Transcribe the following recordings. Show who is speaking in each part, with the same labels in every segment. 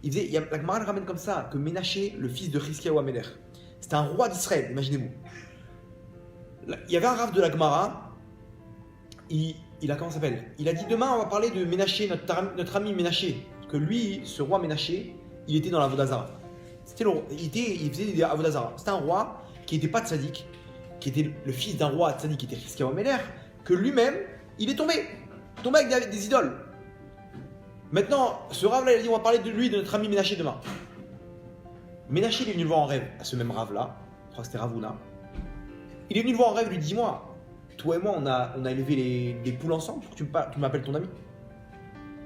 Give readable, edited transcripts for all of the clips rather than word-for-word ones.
Speaker 1: La Gemara le ramène comme ça, que Ménaché, le fils de Chizkiyahu Améler, c'était un roi d'Israël, imaginez-vous. Il y avait un Rav de la Gemara, il a comment ça s'appelle? Il a dit demain on va parler de Ménaché, notre ami Ménaché. Parce que lui, ce roi Ménaché, il était dans la Vodazara. Il faisait des Avodazara. C'était un roi qui n'était pas tzaddik, qui était le fils d'un roi tzaddik qui était Chizkiyahu Améler, que lui-même, il est tombé avec des idoles. Maintenant, ce Rav là, il a dit on va parler de lui, de notre ami Ménaché demain. Ménaché, il est venu le voir en rêve, à ce même Rav là, je crois que c'était Ravuna. Il est venu le voir en rêve, il lui dit dis-moi, toi et moi, on a élevé les poules ensemble pour que tu m'appelles ton ami.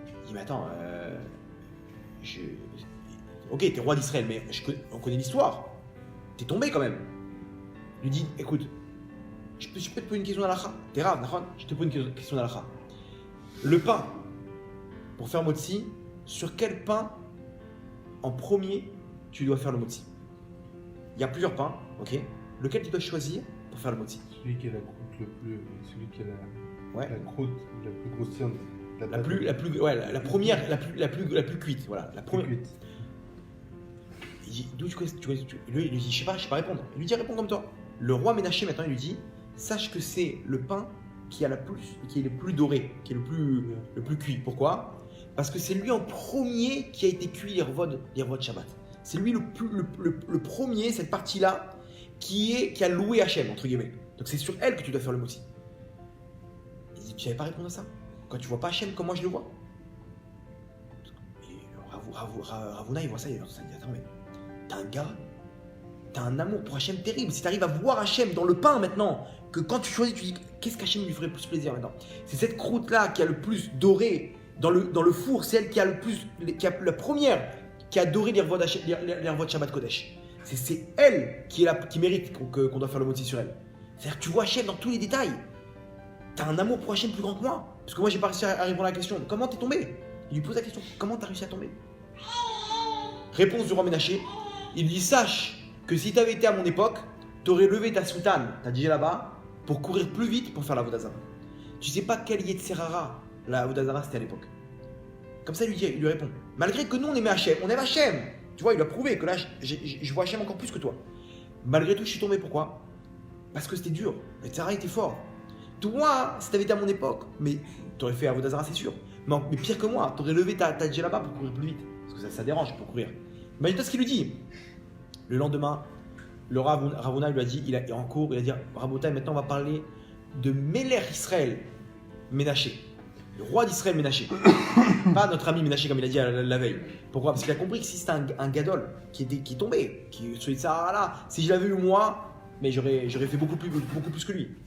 Speaker 1: Il dit mais attends, ok, t'es roi d'Israël, mais on connaît l'histoire. T'es tombé quand même. Il lui dit écoute, je peux te poser une question d'Alakha. T'es Rav, je te pose une question d'Alakha. Le pain, pour faire motzi, sur quel pain en premier tu dois faire le motzi? Il y a plusieurs pains, ok? Lequel tu dois choisir pour faire le motzi?
Speaker 2: Celui qui a la croûte celui qui a
Speaker 1: Ouais.
Speaker 2: la croûte la plus grossière.
Speaker 1: La première, la plus cuite, voilà. La première.
Speaker 2: Cuite.
Speaker 1: Il dit, d'où tu connais, lui, il lui dit, je sais pas répondre. Il lui dit, réponds comme toi. Le roi Ménaché, maintenant, il lui dit, sache que c'est le pain qui est le plus doré, qui est le plus cuit. Pourquoi? Parce que c'est lui en premier qui a été cuit les revois de Shabbat. C'est lui le premier, cette partie-là, qui a loué Hachem, entre guillemets. Donc c'est sur elle que tu dois faire le motzi. Il dit, tu savais pas répondre à ça? Quand tu vois pas Hachem comme moi je le vois? Et Ravuna, il voit ça, il dit, attends, mais t'as un gars, t'as un amour pour Hachem terrible. Si t'arrives à voir Hachem dans le pain maintenant, que quand tu choisis, tu dis, qu'est-ce qu'Hachem lui ferait plus plaisir maintenant? C'est cette croûte-là qui a le plus doré dans le four, c'est elle qui a la première qui a doré les revois de Shabbat Kodesh. C'est elle qui mérite qu'on doit faire le motzi sur elle. C'est-à-dire que tu vois Hachem dans tous les détails. T'as un amour pour Hachem plus grand que moi. Parce que moi, j'ai pas réussi à répondre à la question. Comment t'es tombé? Il lui pose la question. Comment t'as réussi à tomber? Réponse du roi Ménaché. Il lui dit, sache que si t'avais été à mon époque, t'aurais levé ta soutane, ta DJ là-bas, pour courir plus vite pour faire la Vodazara. Tu sais pas quel Yetzerara la Vodazara c'était à l'époque. Comme ça, il lui répond. Malgré que nous, on aimait Hachem. On aime Hachem. Tu vois, il a prouvé que là, je vois Hachem encore plus que toi. Malgré tout, je suis tombé. Pourquoi? Parce que c'était dur. Le Yetzerara était fort. Toi, si t'avais été à mon époque, mais t'aurais fait Avodazara, c'est sûr. Mais pire que moi, t'aurais levé ta DJ là-bas pour courir plus vite. Parce que ça dérange pour courir. Imagine-toi ce qu'il lui dit. Le lendemain, le Ravuna lui a dit, il est en cours, il a dit, Rabotai, maintenant on va parler de Méler Israël Ménaché. Le roi d'Israël Ménaché. Pas notre ami Ménaché comme il a dit la veille. Pourquoi? Parce qu'il a compris que si c'était un gadol qui est tombé, celui de Sahara là, si je l'avais eu moi, mais j'aurais fait beaucoup plus que lui.